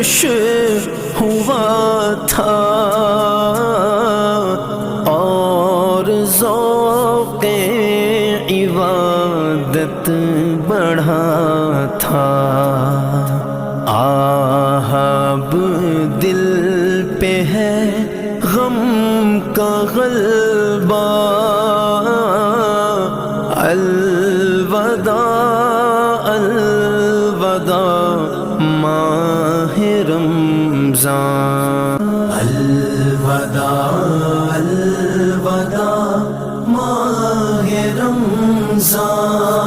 खुश हुआ था और ज़ौक़े इबादत बढ़ा था। आहब दिल पे है गम का ग़ल्बा, अलवदा अलवदा माहे रमज़ान, अलवदा अलवदा माहे रमज़ान।